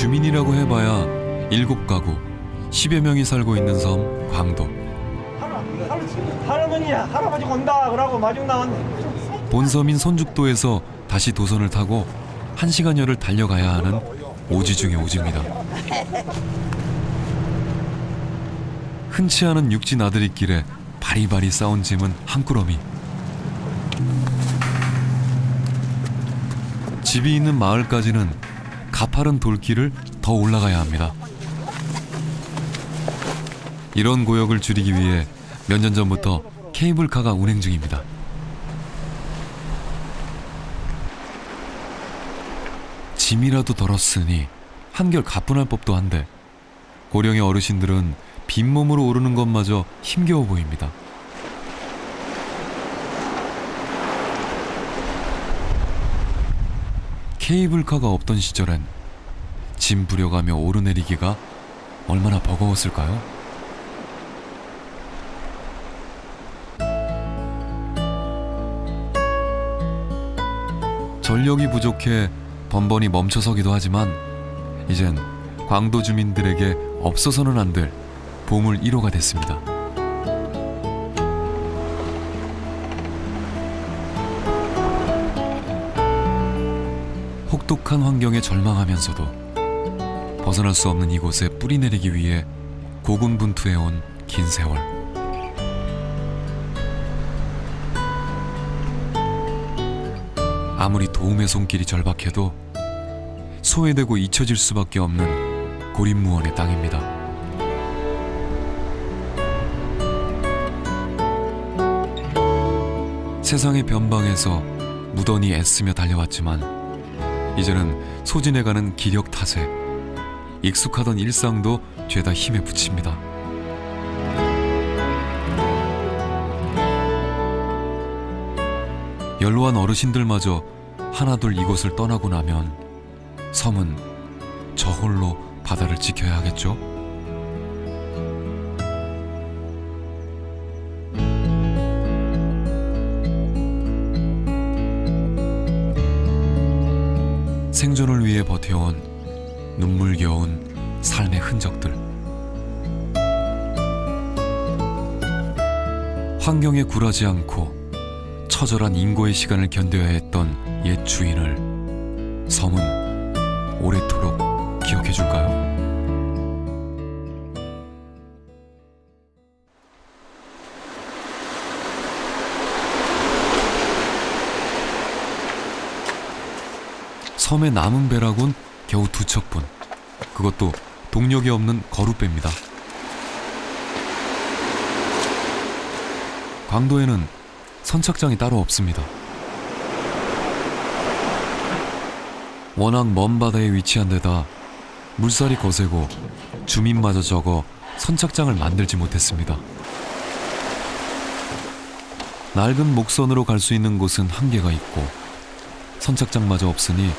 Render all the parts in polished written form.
주민이라고 해봐야 7가구 10여 명이 살고 있는 섬 광도. 할아버지야, 할아버지 온다 그러고 마중 나왔네. 본섬인 손죽도에서 다시 도선을 타고 1시간여를 달려가야 하는 오지 중의 오지입니다. 흔치 않은 육지 나들이길에 바리바리 싸운 짐은 한 꾸러미. 집이 있는 마을까지는 가파른 돌길을 더 올라가야 합니다. 이런 고역을 줄이기 위해 몇 년 전부터 케이블카가 운행 중입니다. 짐이라도 덜었으니 한결 가뿐할 법도 한데 고령의 어르신들은 빈몸으로 오르는 것마저 힘겨워 보입니다. 케이블카가 없던 시절엔 짐 부려가며 오르내리기가 얼마나 버거웠을까요? 전력이 부족해 번번이 멈춰서기도 하지만 이젠 광도 주민들에게 없어서는 안 될 보물 1호가 됐습니다. 혹독한 환경에 절망하면서도 벗어날 수 없는 이곳에 뿌리내리기 위해 고군분투해온 긴 세월. 아무리 도움의 손길이 절박해도 소외되고 잊혀질 수밖에 없는 고립무원의 땅입니다. 세상의 변방에서 무던히 애쓰며 달려왔지만 이제는 소진해가는 기력 탓에 익숙하던 일상도 죄다 힘에 부칩니다. 연로한 어르신들마저 하나둘 이곳을 떠나고 나면 섬은 저 홀로 바다를 지켜야 하겠죠? 생존을 위해 버텨온 눈물겨운 삶의 흔적들. 환경에 굴하지 않고 처절한 인고의 시간을 견뎌야 했던 옛 주인을 섬은 오래도록 기억해줄까요? 섬의 남은 배락은 겨우 2척분. 그것도 동력이 없는 거룻배입니다. 광도에는 선착장이 따로 없습니다. 워낙 먼 바다에 위치한 데다 물살이 거세고 주민마저 적어 선착장을 만들지 못했습니다. 낡은 목선으로 갈 수 있는 곳은 한계가 있고 선착장마저 없으니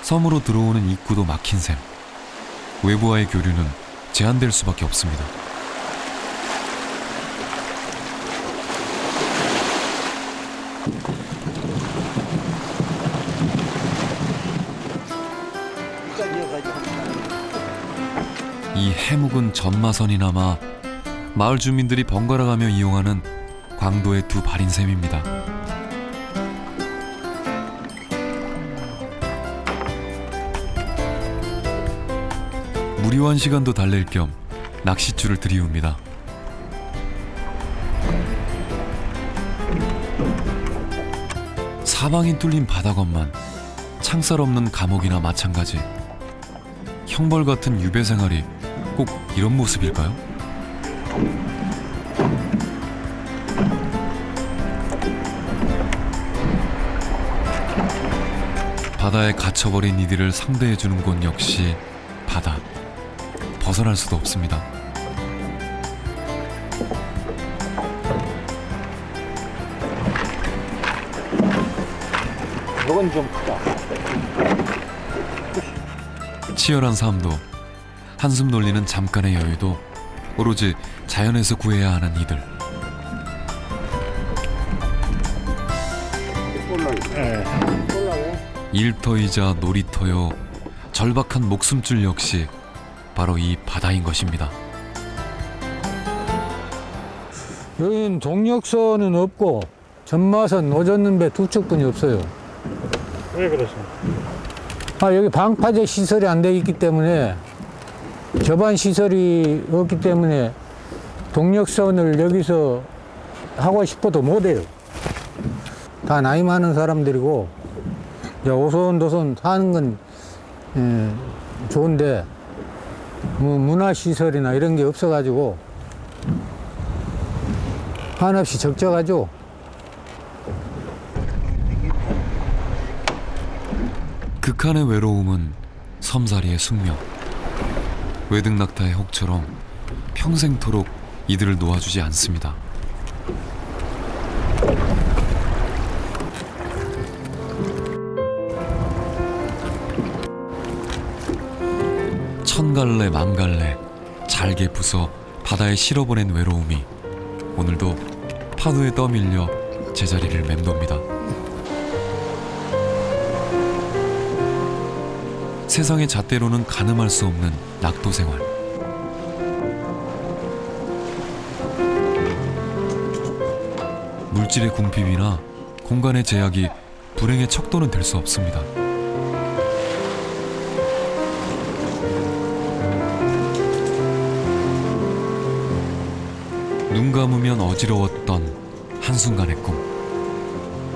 섬으로 들어오는 입구도 막힌 셈. 외부와의 교류는 제한될 수밖에 없습니다. 이 해묵은 전마선이나마 마을 주민들이 번갈아가며 이용하는 광도의 두 발인 셈입니다. 무료한 시간도 달랠 겸 낚싯줄을 들이웁니다. 사방이 뚫린 바다것만 창살 없는 감옥이나 마찬가지. 형벌 같은 유배 생활이 꼭 이런 모습일까요? 바다에 갇혀버린 이들을 상대해주는 곳 역시 바다. 벗어날 수도 없습니다. 이건 좀 크다. 치열한 삶도 한숨 돌리는 잠깐의 여유도 오로지 자연에서 구해야 하는 이들. 일터이자 놀이터요 절박한 목숨줄 역시 바로 이 바다인 것입니다. 여기는 동력선은 없고 전마선, 노젓는 배 두 척뿐이 없어요. 왜 그러세요? 여기 방파제 시설이 안 돼 있기 때문에 저반 시설이 없기 때문에 동력선을 여기서 하고 싶어도 못 해요. 다 나이 많은 사람들이고 오손도손 사는 건 좋은데 뭐 문화시설이나 이런 게 없어가지고 한없이 적적하죠. 극한의 외로움은 섬살이의 숙명. 외등낙타의 혹처럼 평생토록 이들을 놓아주지 않습니다. 천갈래 만갈래 잘게 부숴 바다에 실어보낸 외로움이 오늘도 파도에 떠밀려 제자리를 맴돕니다. 세상의 잣대로는 가늠할 수 없는 낙도 생활. 물질의 궁핍이나 공간의 제약이 불행의 척도는 될 수 없습니다. 눈 감으면 어지러웠던 한순간의 꿈.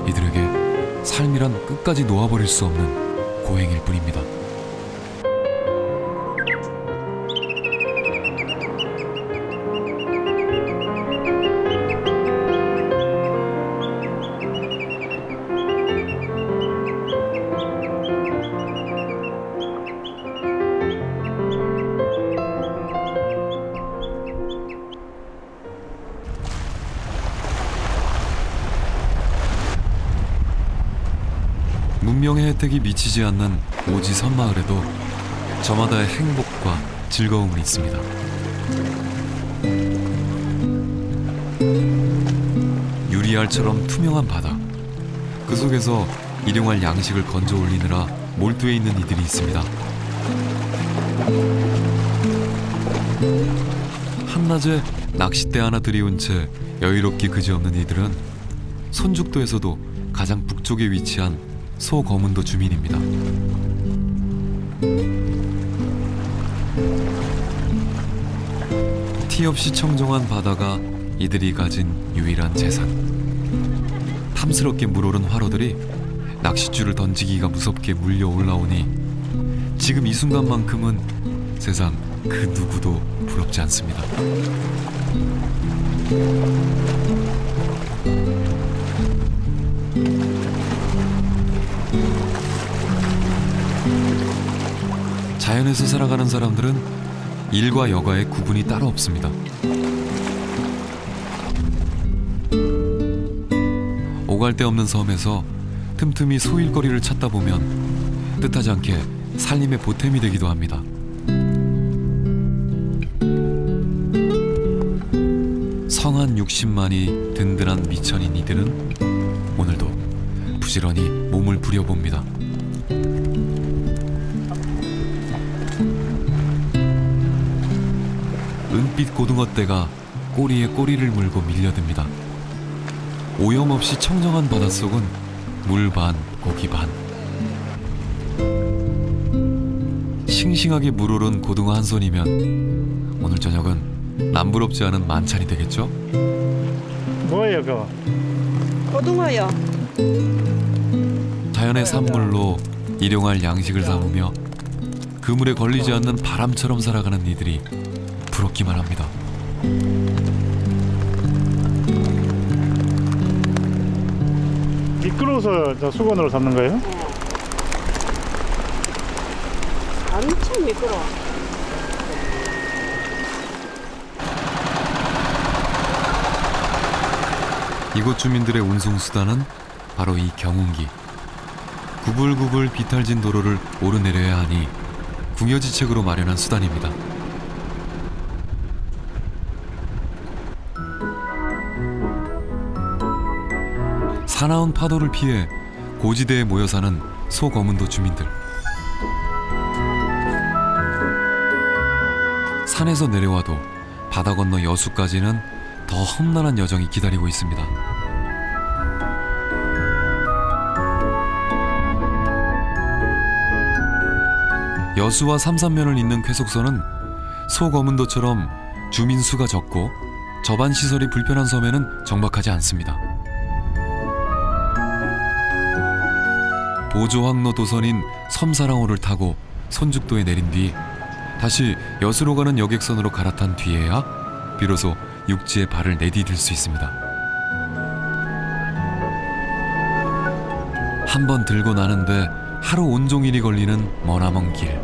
이들에게 삶이란 끝까지 놓아버릴 수 없는 고행일 뿐입니다. 문명의 혜택이 미치지 않는 오지 섬마을에도 저마다의 행복과 즐거움은 있습니다. 유리알처럼 투명한 바다, 그 속에서 일용할 양식을 건져 올리느라 몰두해 있는 이들이 있습니다. 한낮에 낚싯대 하나 들이운 채 여유롭게 그지없는 이들은 손죽도에서도 가장 북쪽에 위치한 소거문도 주민입니다. 티 없이 청정한 바다가 이들이 가진 유일한 재산. 탐스럽게 물오른 화로들이 낚싯줄을 던지기가 무섭게 물려 올라오니 지금 이 순간만큼은 세상 그 누구도 부럽지 않습니다. 자연에서 살아가는 사람들은 일과 여가의 구분이 따로 없습니다. 오갈 데 없는 섬에서 틈틈이 소일거리를 찾다 보면 뜻하지 않게 살림의 보탬이 되기도 합니다. 성한 60만이 든든한 미천인 이들은 오늘도 부지런히 몸을 부려봅니다. 은빛 고등어떼가 꼬리에 꼬리를 물고 밀려듭니다. 오염없이 청정한 바닷속은 물 반, 고기 반. 싱싱하게 물오른 고등어 한 손이면 오늘 저녁은 남부럽지 않은 만찬이 되겠죠? 뭐예요 그거? 고등어요. 자연의 산물로 일용할 양식을 삼으며 그물에 걸리지 않는 바람처럼 살아가는 이들이 부럽기만 합니다. 미끄러워서 저 수건으로 잡는 거예요? 엄청 미끄러워. 이곳 주민들의 운송수단은 바로 이 경운기. 구불구불 비탈진 도로를 오르내려야 하니 궁여지책으로 마련한 수단입니다. 사나운 파도를 피해 고지대에 모여 사는 소거문도 주민들. 산에서 내려와도 바다 건너 여수까지는 더 험난한 여정이 기다리고 있습니다. 여수와 삼산면을 잇는 쾌속선은 소거문도처럼 주민 수가 적고 접안 시설이 불편한 섬에는 정박하지 않습니다. 보조항로 도선인 섬사랑호를 타고 손죽도에 내린 뒤 다시 여수로 가는 여객선으로 갈아탄 뒤에야 비로소 육지에 발을 내디딜 수 있습니다. 한 번 들고 나는데 하루 온종일이 걸리는 머나먼 길.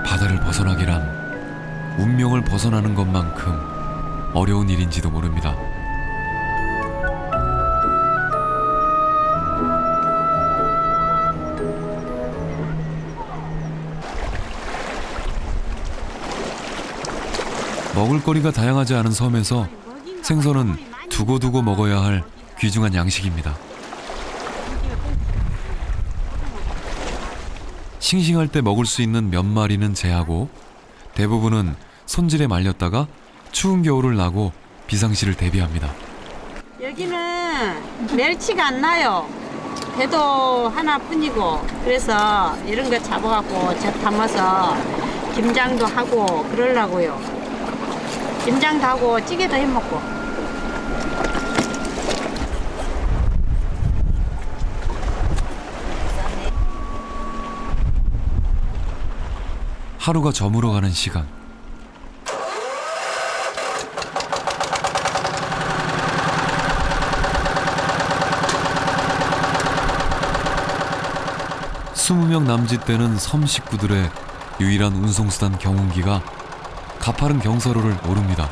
바다를 벗어나기란 운명을 벗어나는 것만큼 어려운 일인지도 모릅니다. 먹을거리가 다양하지 않은 섬에서 생선은 두고두고 먹어야 할 귀중한 양식입니다. 싱싱할 때 먹을 수 있는 몇 마리는 제하고 대부분은 손질에 말렸다가 추운 겨울을 나고 비상시를 대비합니다. 여기는 멸치가 안 나요. 배도 하나뿐이고 그래서 이런 거 잡아갖고 저 담아서 김장도 하고 그러려고요. 김장도 하고 찌개도 해먹고. 하루가 저물어가는 시간. 스무 명 남짓 되는 섬 식구들의 유일한 운송수단 경운기가 가파른 경사로를 오릅니다.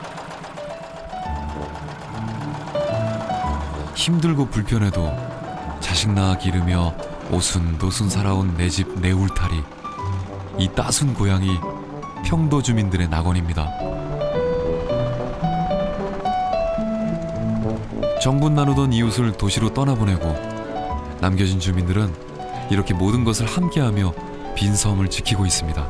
힘들고 불편해도 자식 낳아 기르며 오순도순 살아온 내 집 내 울타리, 이 따순 고향이 평도 주민들의 낙원입니다. 정분 나누던 이웃을 도시로 떠나보내고 남겨진 주민들은 이렇게 모든 것을 함께하며 빈 섬을 지키고 있습니다.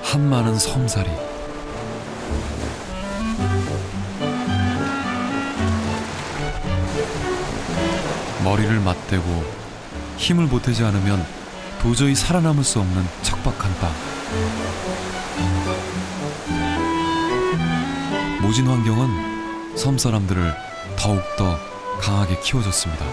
한많은 섬살이, 머리를 맞대고 힘을 보태지 않으면 도저히 살아남을 수 없는 척박한 땅. 모진 환경은 섬 사람들을 더욱더 강하게 키워줬습니다.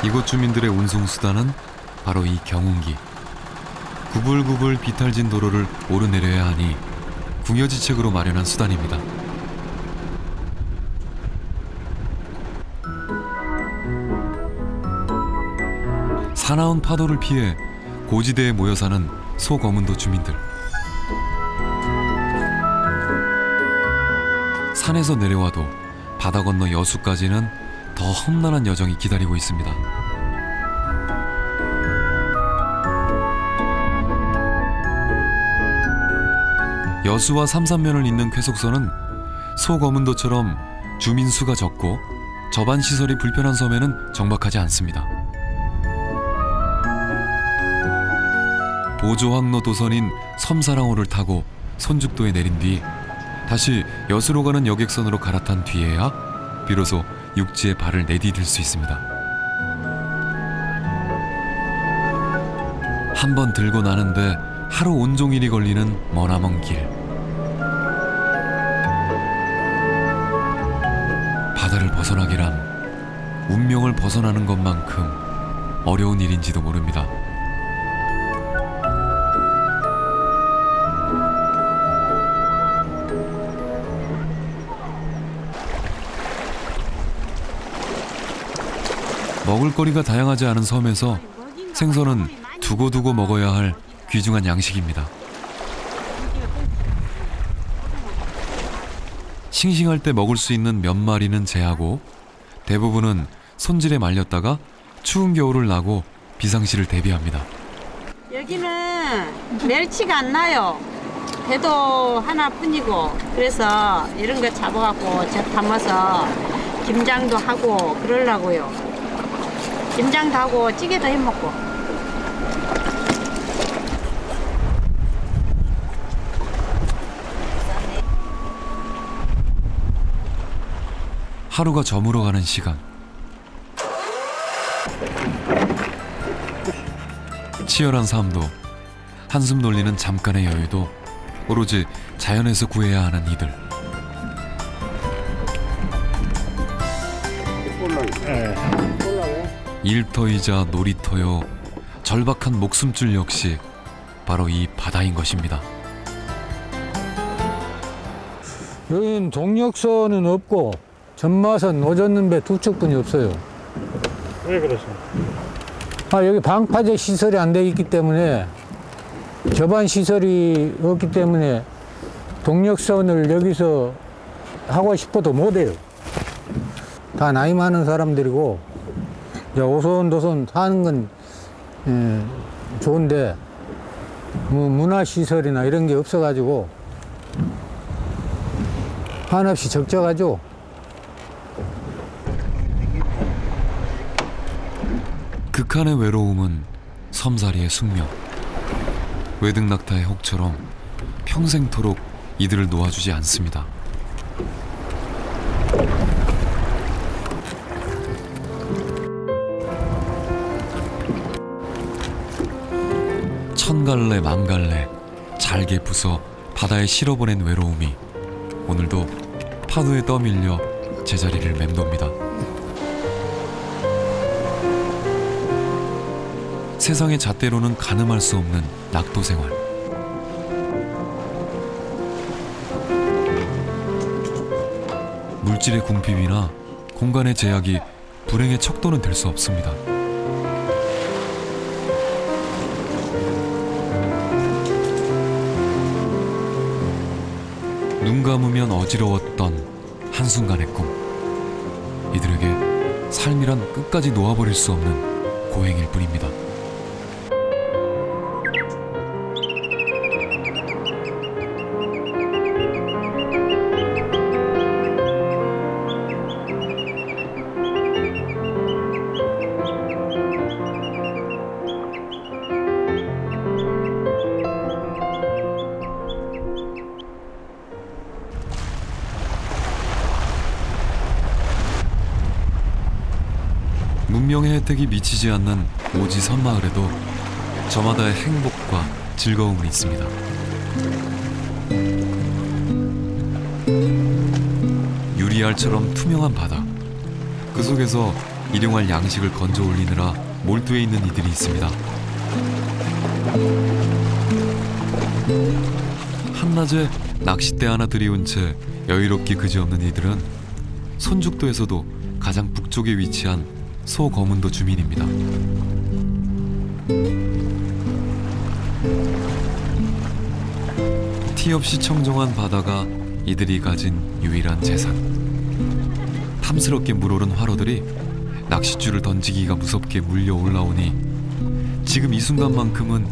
이곳 주민들의 운송수단은 바로 이 경운기. 구불구불 비탈진 도로를 오르내려야 하니 궁여지책으로 마련한 수단입니다. 사나운 파도를 피해 고지대에 모여 사는 소거문도 주민들. 산에서 내려와도 바다 건너 여수까지는 더 험난한 여정이 기다리고 있습니다. 여수와 삼산면을 잇는 쾌속선은 소거문도처럼 주민 수가 적고 접안 시설이 불편한 섬에는 정박하지 않습니다. 보조항로 도선인 섬사랑호를 타고 손죽도에 내린 뒤 다시 여수로 가는 여객선으로 갈아탄 뒤에야 비로소 육지에 발을 내디딜 수 있습니다. 한 번 들고 나는데 하루 온종일이 걸리는 머나먼 길. 바다를 벗어나기란 운명을 벗어나는 것만큼 어려운 일인지도 모릅니다. 먹을거리가 다양하지 않은 섬에서 생선은 두고두고 먹어야 할 귀중한 양식입니다. 싱싱할 때 먹을 수 있는 몇 마리는 제하고 대부분은 손질에 말렸다가 추운 겨울을 나고 비상시를 대비합니다. 여기는 멸치가 안 나요. 배도 하나뿐이고 그래서 이런 거 잡아갖고 젓 담아서 김장도 하고 그러려고요. 김장도 하고 찌개도 해먹고. 하루가 저물어가는 시간. 치열한 삶도 한숨 돌리는 잠깐의 여유도 오로지 자연에서 구해야 하는 이들. 예. 일터이자 놀이터요. 절박한 목숨줄 역시 바로 이 바다인 것입니다. 여기는 동력선은 없고 전마선 노젓는 배 두 척뿐이 없어요. 왜 그러세요? 여기 방파제 시설이 안 돼 있기 때문에 저반 시설이 없기 때문에 동력선을 여기서 하고 싶어도 못 해요. 다 나이 많은 사람들이고 이제 오손도손 사는 건 좋은데 뭐 문화시설이나 이런 게 없어가지고 한없이 적적하죠. 극한의 외로움은 섬사리의 숙명. 외등낙타의 혹처럼 평생토록 이들을 놓아주지 않습니다. 천갈래 만갈래 잘게 부숴 바다에 실어보낸 외로움이 오늘도 파도에 떠밀려 제자리를 맴돕니다. 세상의 잣대로는 가늠할 수 없는 낙도 생활. 물질의 궁핍이나 공간의 제약이 불행의 척도는 될 수 없습니다. 눈 감으면 어지러웠던 한순간의 꿈. 이들에게 삶이란 끝까지 놓아버릴 수 없는 고행일 뿐입니다. 문명의 혜택이 미치지 않는 오지 섬마을에도 저마다의 행복과 즐거움은 있습니다. 유리알처럼 투명한 바다. 그 속에서 일용할 양식을 건져 올리느라 몰두해 있는 이들이 있습니다. 한낮에 낚싯대 하나 들이운 채 여유롭게 그지없는 이들은 손죽도에서도 가장 북쪽에 위치한 소거문도 주민입니다. 티 없이 청정한 바다가 이들이 가진 유일한 재산. 탐스럽게 물오른 화로들이 낚싯줄을 던지기가 무섭게 물려 올라오니 지금 이 순간만큼은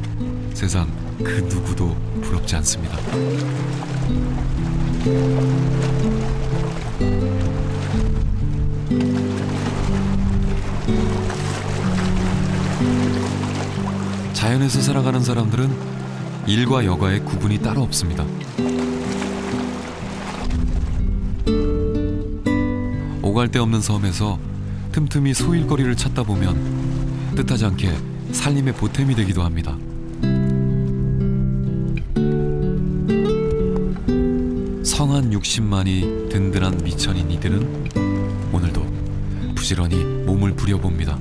세상 그 누구도 부럽지 않습니다. 자연에서 살아가는 사람들은 일과 여가의 구분이 따로 없습니다. 오갈 데 없는 섬에서 틈틈이 소일거리를 찾다 보면 뜻하지 않게 살림의 보탬이 되기도 합니다. 성한 60만이 든든한 미천인 이들은 오늘도 부지런히 몸을 부려봅니다.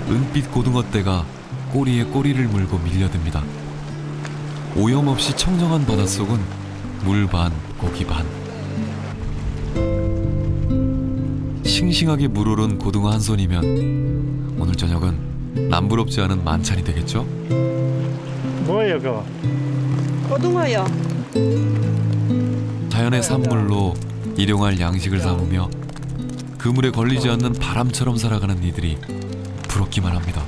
은빛 고등어떼가 꼬리에 꼬리를 물고 밀려듭니다. 오염없이 청정한 바닷속은 물 반, 고기 반. 싱싱하게 물오른 고등어 한 손이면 오늘 저녁은 남부럽지 않은 만찬이 되겠죠? 뭐예요, 그거? 고등어요. 자연의 산물로 일용할 양식을 삼으며 그물에 걸리지 않는 바람처럼 살아가는 이들이 부럽기만 합니다.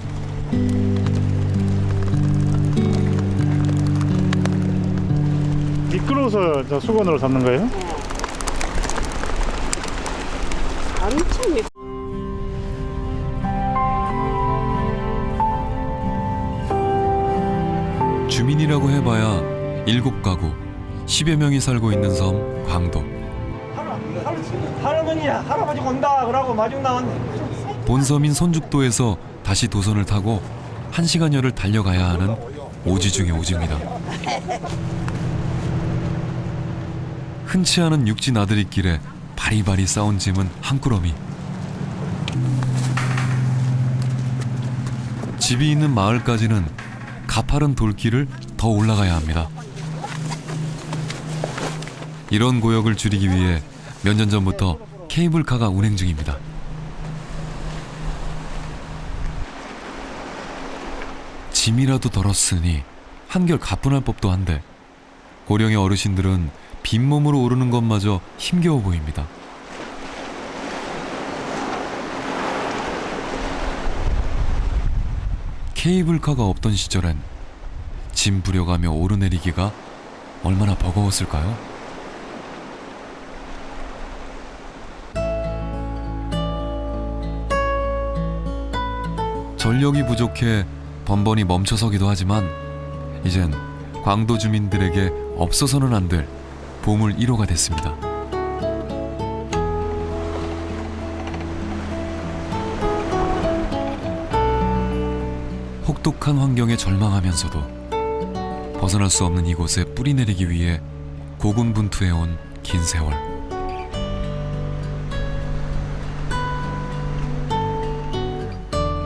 미끄러워서 저 수건으로 잡는 거예요? 엄청 미 주민이라고 해봐야 7가구 10여 명이 살고 있는 섬 광도. 할아버지야, 할아버지 온다 그러고 마중 나왔네. 본섬인 선죽도에서 다시 도선을 타고 1시간여를 달려가야 하는 오지 중의 오지입니다. 흔치 않은 육지 나들이길에 바리바리 싸운 짐은 한 꾸러미. 집이 있는 마을까지는 가파른 돌길을 더 올라가야 합니다. 이런 고역을 줄이기 위해 몇 년 전부터 케이블카가 운행 중입니다. 짐이라도 덜었으니 한결 가뿐할 법도 한데 고령의 어르신들은 빈몸으로 오르는 것마저 힘겨워 보입니다. 케이블카가 없던 시절엔 짐 부려가며 오르내리기가 얼마나 버거웠을까요? 전력이 부족해 번번이 멈춰서기도 하지만 이젠 광도 주민들에게 없어서는 안 될 보물 1호가 됐습니다. 혹독한 환경에 절망하면서도 벗어날 수 없는 이곳에 뿌리내리기 위해 고군분투해온 긴 세월.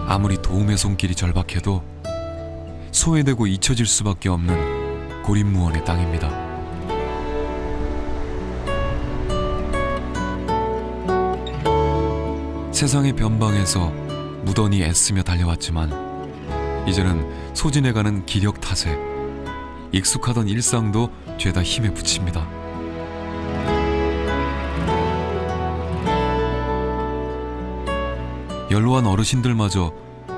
아무리 도움의 손길이 절박해도 소외되고 잊혀질 수밖에 없는 고립무원의 땅입니다. 세상의 변방에서 무던히 애쓰며 달려왔지만 이제는 소진해가는 기력 탓에 익숙하던 일상도 죄다 힘에 부칩니다. 연로한 어르신들마저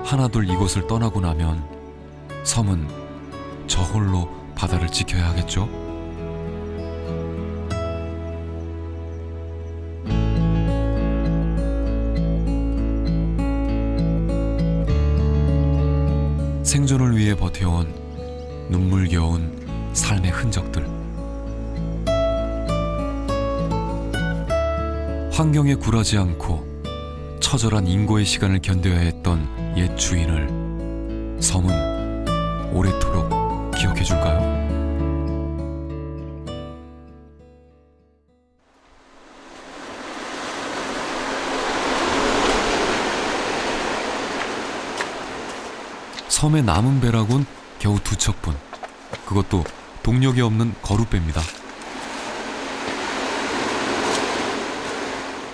하나둘 이곳을 떠나고 나면 섬은 저 홀로 바다를 지켜야 하겠죠? 생존을 위해 버텨온 눈물겨운 삶의 흔적들. 환경에 굴하지 않고 처절한 인고의 시간을 견뎌야 했던 옛 주인을 섬은 오래도록 기억해줄까요? 섬의 남은 배락은 겨우 2척분. 그것도 동력이 없는 거룻배입니다.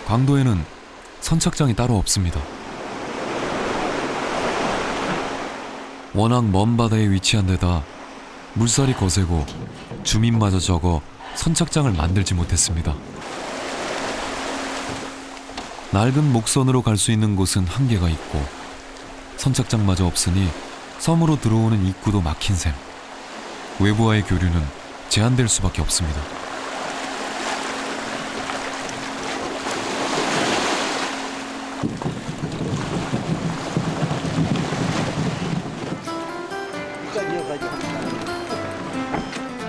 광도에는 선착장이 따로 없습니다. 워낙 먼 바다에 위치한 데다 물살이 거세고 주민마저 적어 선착장을 만들지 못했습니다. 낡은 목선으로 갈 수 있는 곳은 한계가 있고 선착장마저 없으니 섬으로 들어오는 입구도 막힌 셈. 외부와의 교류는 제한될 수밖에 없습니다.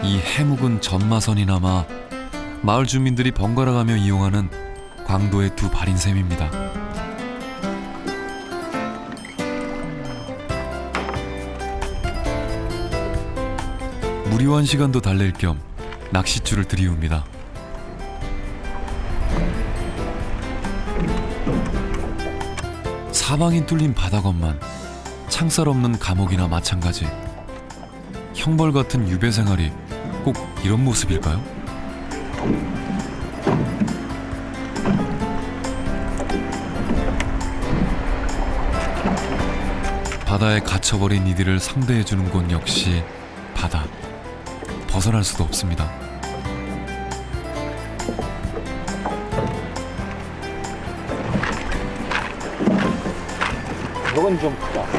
이 해묵은 전마선이나마 마을 주민들이 번갈아가며 이용하는 광도의 두 발인 셈입니다. 무료한 시간도 달랠 겸 낚싯줄을 들이웁니다. 사방이 뚫린 바다것만 창살 없는 감옥이나 마찬가지. 형벌 같은 유배 생활이 꼭 이런 모습일까요? 바다에 갇혀버린 이들을 상대해주는 곳 역시 바다. 벗어날 수도 없습니다. 이건 좀 크다.